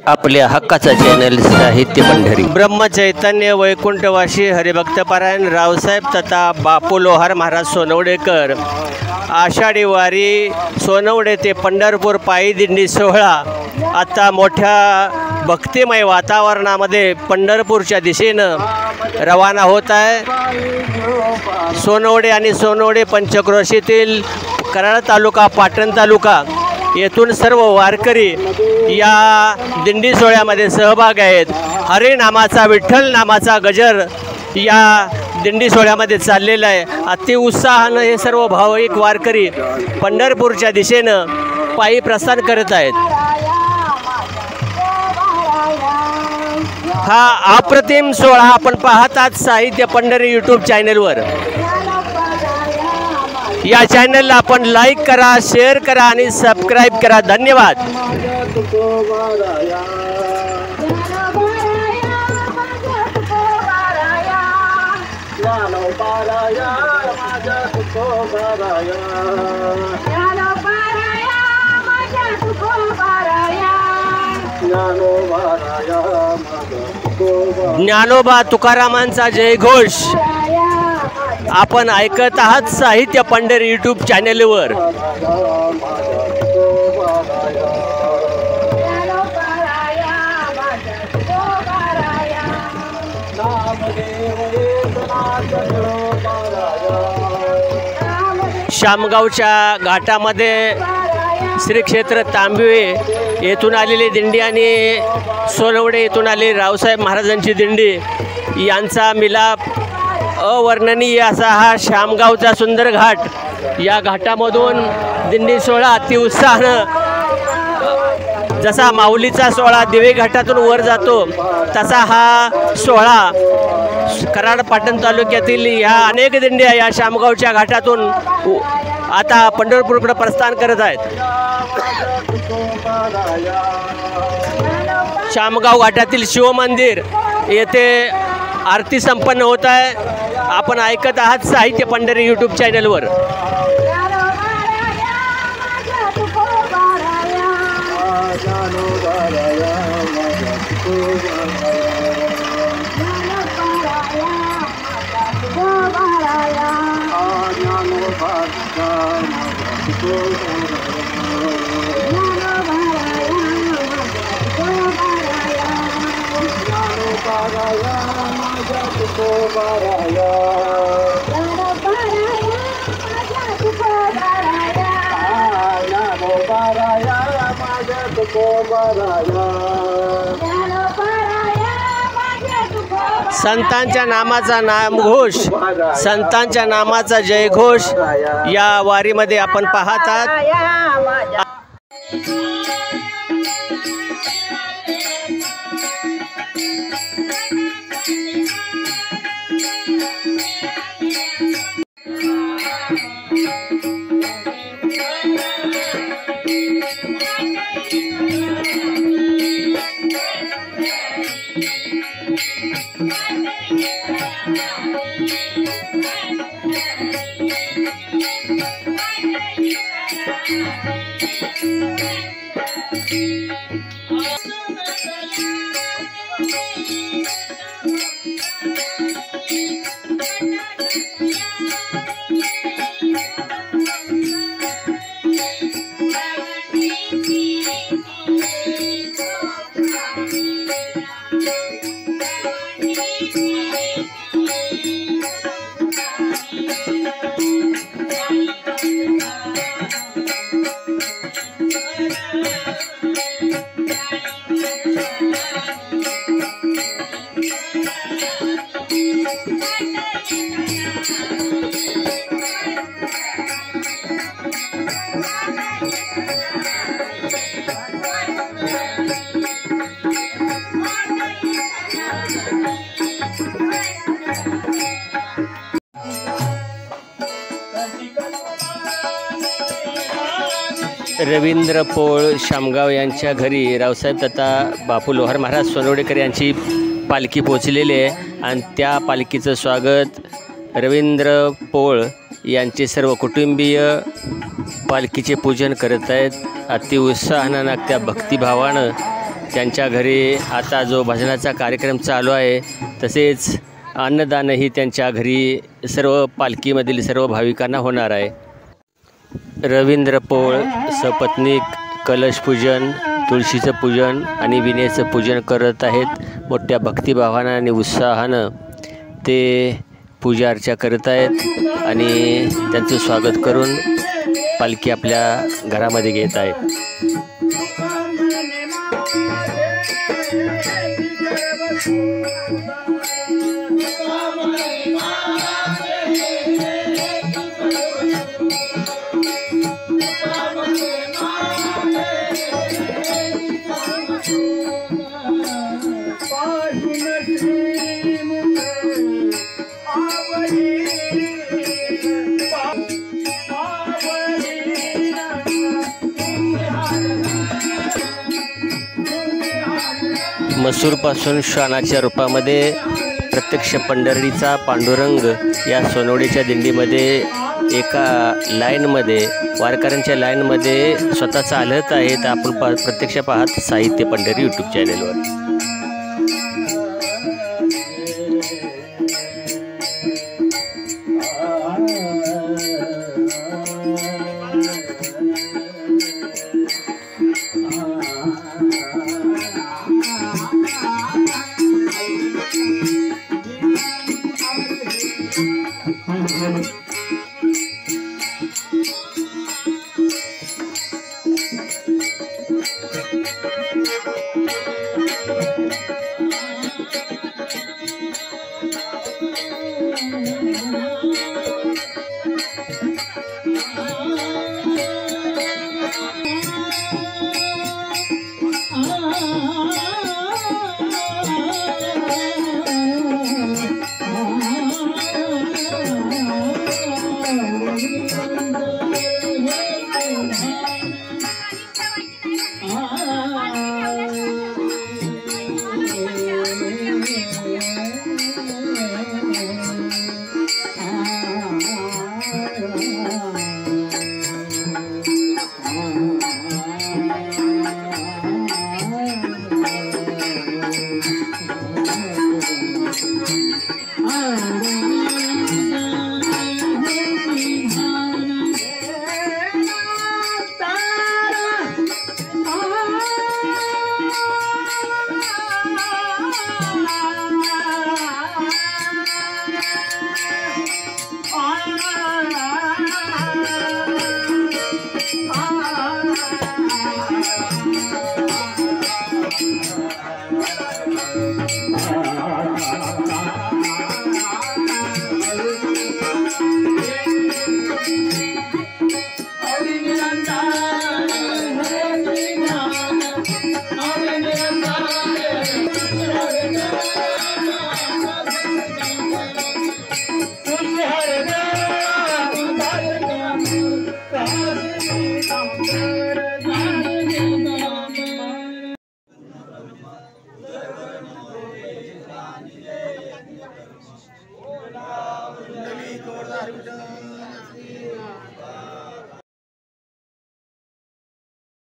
आपल्या हक्काचा चॅनल साहित्य पंढरी ब्रह्मचैतन्य वैकुंठवासी हरिभक्तपरायण रावसाहेब तथा बापू लोहार महाराज सोनवडेकर आषाढी वारी सोनवडे ते पंढरपूर पायी दिंडी सोहळा आता मोठ्या भक्तिमय वातावरणामध्ये पंढरपूरच्या दिशेनं रवाना होत आहे। सोनवडे आणि सोनवडे पंचक्रोशीतील कराड तालुका पाटण तालुका येथून सर्व वारकरी या दिंडी सोहळ्यामध्ये सहभाग आहेत। हरिनामाचा विठ्ठल नामाचा गजर या दिंडी सोहळ्यामध्ये चाललेला आहे। अति उत्साहानं हे सर्व भाविक वारकरी पंढरपूरच्या दिशेनं पायी प्रस्थान करत आहेत। हा अप्रतिम सोहळा आपण पाहतात साहित्य पंढरी यूट्यूब चॅनलवर। या चॅनलला आपण लाईक करा, शेअर करा आणि सबस्क्राइब करा। धन्यवाद। ज्ञानोबा तुकारामांचा जयघोष आपण ऐकत आहात साहित्य पंढरी यूट्यूब चॅनलवर। शामगावच्या घाटामध्ये श्री क्षेत्र तांबवे येथून आलेली दिंडी आणि सोनवडे येथून आलेली रावसाहेब महाराजांची दिंडी यांचा मिलाप अवर्णनीय असा हा शामगावचा सुंदर घाट। या घाटामधून दिंडी सोहळा अति उत्साहानं, जसा माऊलीचा सोहळा दिवे घाटातून वर जातो तसा हा सोहळा कराड पाटण तालुक्यातील ह्या अनेक दिंड्या या शामगावच्या घाटातून आता पंढरपूरकडे प्रस्थान करत आहेत। शामगाव घाटातील शिवमंदिर येथे आरती संपन्न होत आहे। आपण ऐकत आहात साहित्य पंढरी यूट्यूब चॅनलवर। संतांच्या नामाचा नामघोष, संतांच्या नामाचा जयघोष या वारीमध्ये आपण पाहतात। रवींद्र पोळ शामगाव यांच्या घरी रावसाहेब तथा बापू लोहार महाराज सोनवडेकर यांची पालखी पोचलेली आहे आणि त्या पालखीचं स्वागत रवींद्र पोळ यांचे सर्व कुटुंबीय पालखीचे पूजन करत आहेत। अति उत्साहानं त्या भक्तिभावानं त्यांच्या घरी आता जो भजनाचा कार्यक्रम चालू आहे, तसेच अन्नदानही त्यांच्या घरी सर्व पालखीमधील सर्व भाविकांना होणार आहे. रवींद्र पोळ सपत्नीक कलशपूजन, तुळशीचं पूजन आणि विनेचं पूजन करत आहेत. मोठ्या भक्तिभावानं आणि उत्साहानं ते पूजा अर्चा करत आहेत आणि त्यांचं स्वागत करून पालखी आपल्या घरामध्ये घेत आहेत. मसूरपासून श्वानाच्या रूपामध्ये प्रत्यक्ष पंढरीचा पांडुरंग या सोनवडीच्या दिंडीमध्ये एका लाईनमध्ये वारकऱ्यांच्या लाईनमध्ये स्वतः चालत आहेत. आपण प्रत्यक्ष पाहत साहित्य पंढरी यूट्यूब चॅनेलवर. जोरदार